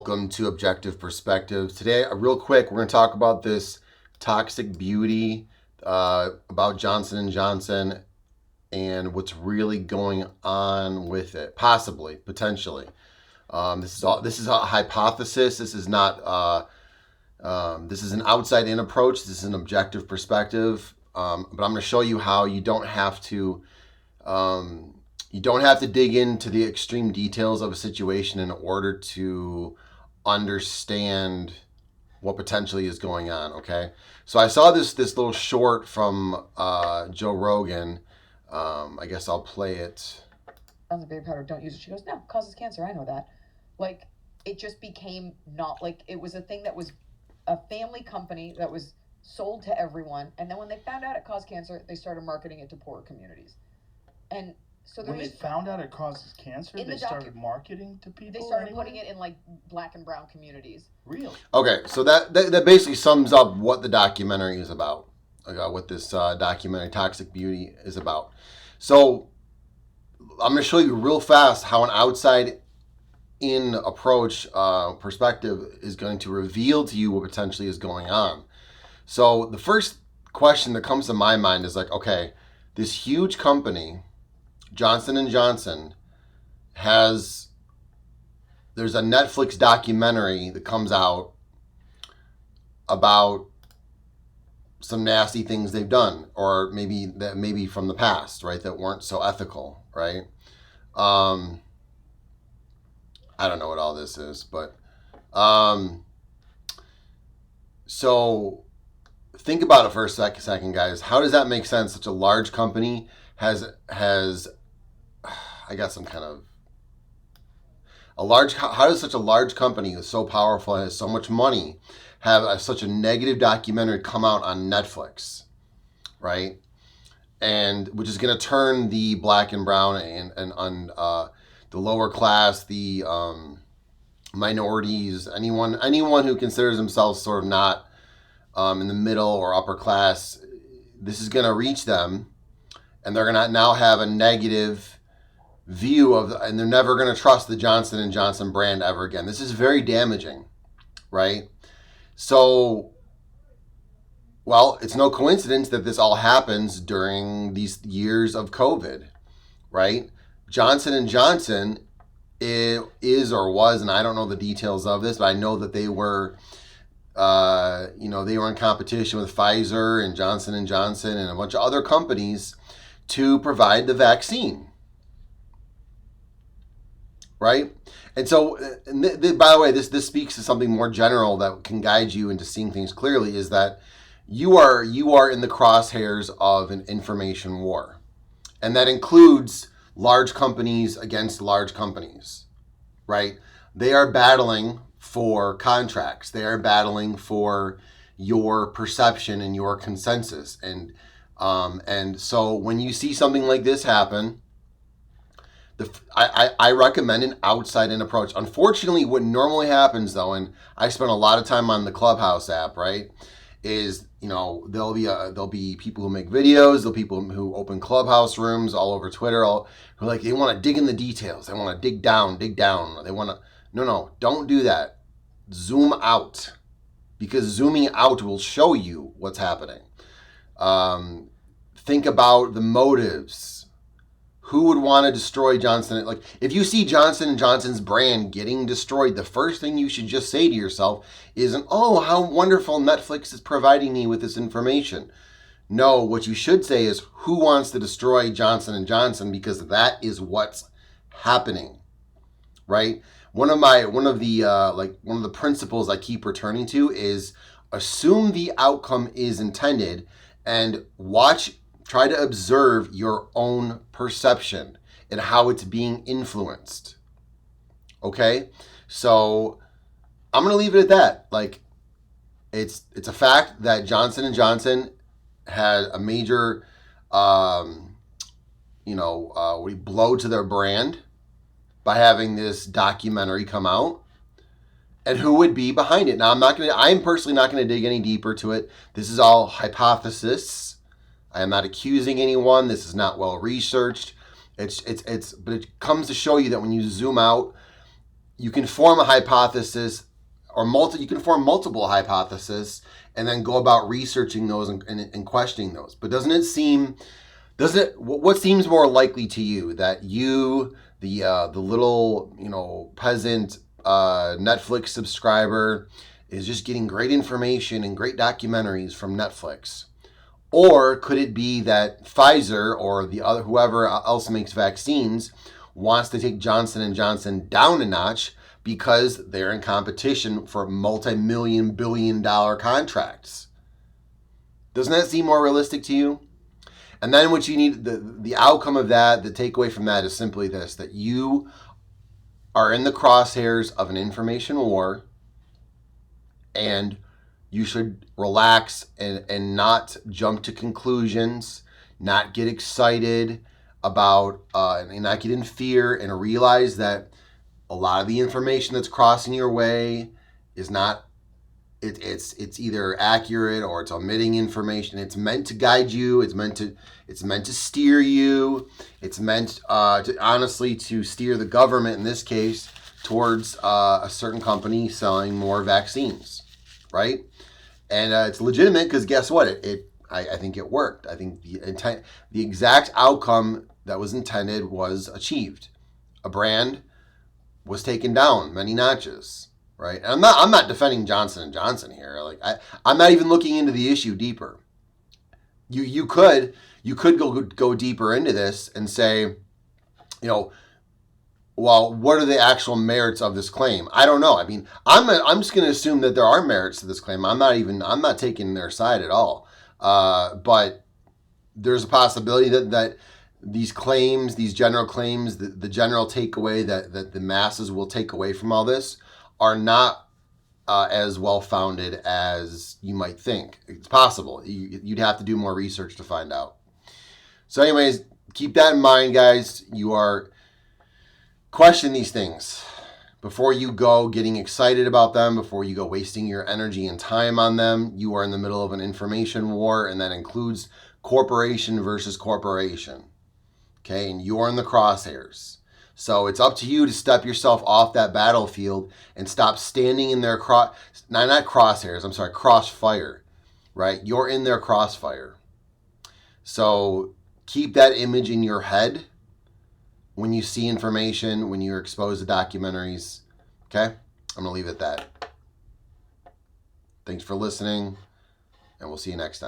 welcome to Objective Perspectives. Today, real quick, we're going to talk about this toxic beauty, about Johnson & Johnson and what's really going on with it, possibly, potentially. This is a hypothesis. This is not, this is an outside-in approach. This is an objective perspective. But I'm going to show you how you don't have to dig into the extreme details of a situation in order to understand what potentially is going on, okay? So I saw this little short from Joe Rogan. I guess I'll play it. Tons of baby powder, don't use it. She goes, no, it causes cancer, I know that. Like, it just became not, like, it was a thing that was a family company that was sold to everyone, and then when they found out it caused cancer, they started marketing it to poorer communities. And so when they found out it causes cancer, they started marketing to people. They started putting it in like black and brown communities. Really? Okay, so that basically sums up what the documentary is about. What this documentary, Toxic Beauty, is about. So I'm going to show you real fast how an outside-in approach, perspective is going to reveal to you what potentially is going on. So the first question that comes to my mind is like, okay, this huge company, Johnson & Johnson, there's a Netflix documentary that comes out about some nasty things they've done, or maybe from the past, right, that weren't so ethical, right? I don't know what all this is, but so think about it for a second, guys. How does that make sense? Such a large company has I got some kind of how does such a large company that's so powerful and has so much money have such a negative documentary come out on Netflix, right? And which is going to turn the black and brown and on the lower class, the minorities, anyone who considers themselves sort of not in the middle or upper class, this is going to reach them, and they're going to now have a negative view of, and they're never going to trust the Johnson & Johnson brand ever again. This is very damaging, right? So, well, it's no coincidence that this all happens during these years of COVID, right? Johnson & Johnson is or was, and I don't know the details of this, but I know that they were, they were in competition with Pfizer and Johnson & Johnson and a bunch of other companies to provide the vaccine. Right? And so, by the way, this speaks to something more general that can guide you into seeing things clearly, is that you are in the crosshairs of an information war. And that includes large companies against large companies, right? They are battling for contracts. They are battling for your perception and your consensus. And so when you see something like this happen, I recommend an outside-in approach. Unfortunately, what normally happens, though, and I spent a lot of time on the Clubhouse app, right, is, there'll be people who make videos, there'll be people who open Clubhouse rooms all over Twitter, who they want to dig in the details. They want to dig down. They want to, no, don't do that. Zoom out, because zooming out will show you what's happening. Think about the motives. Who would want to destroy Johnson? Like, if you see Johnson & Johnson's brand getting destroyed, the first thing you should just say to yourself isn't, oh, how wonderful Netflix is providing me with this information. No, what you should say is, who wants to destroy Johnson & Johnson? Because that is what's happening, right? One of the principles I keep returning to is assume the outcome is intended and try to observe your own perception and how it's being influenced. Okay? So I'm going to leave it at that. Like, it's a fact that Johnson & Johnson had a major, blow to their brand by having this documentary come out. And who would be behind it? Now, I'm personally not going to dig any deeper to it. This is all hypothesis. I am not accusing anyone. This is not well researched. But it comes to show you that when you zoom out, you can form a hypothesis or you can form multiple hypotheses and then go about researching those and questioning those. But what seems more likely to you, that you, the little, peasant Netflix subscriber, is just getting great information and great documentaries from Netflix? Or could it be that Pfizer or the other whoever else makes vaccines wants to take Johnson & Johnson down a notch because they're in competition for multi-million, billion-dollar contracts? Doesn't that seem more realistic to you? And then what you need, the outcome of that, the takeaway from that is simply this, that you are in the crosshairs of an information war, and you should relax and not jump to conclusions, not get excited about, and not get in fear, and realize that a lot of the information that's crossing your way is not, it's either accurate or it's omitting information. It's meant to guide you. It's meant to steer you. It's meant to steer the government, in this case, towards a certain company selling more vaccines, right? And it's legitimate because guess what? I think it worked. I think the exact outcome that was intended was achieved. A brand was taken down many notches, right? And I'm not defending Johnson & Johnson here. Like I'm not even looking into the issue deeper. You could go deeper into this and say, well, what are the actual merits of this claim? I don't know. I mean, I'm just going to assume that there are merits to this claim. I'm not taking their side at all. But there's a possibility that these claims, these general claims, the general takeaway that the masses will take away from all this are not as well-founded as you might think. It's possible. You'd have to do more research to find out. So anyways, keep that in mind, guys. Question these things before you go getting excited about them, before you go wasting your energy and time on them. You are in the middle of an information war, and that includes corporation versus corporation. Okay, and you're in the crosshairs. So it's up to you to step yourself off that battlefield and stop standing in their crossfire, right? You're in their crossfire. So keep that image in your head when you see information, when you're exposed to documentaries. Okay? I'm going to leave it at that. Thanks for listening, and we'll see you next time.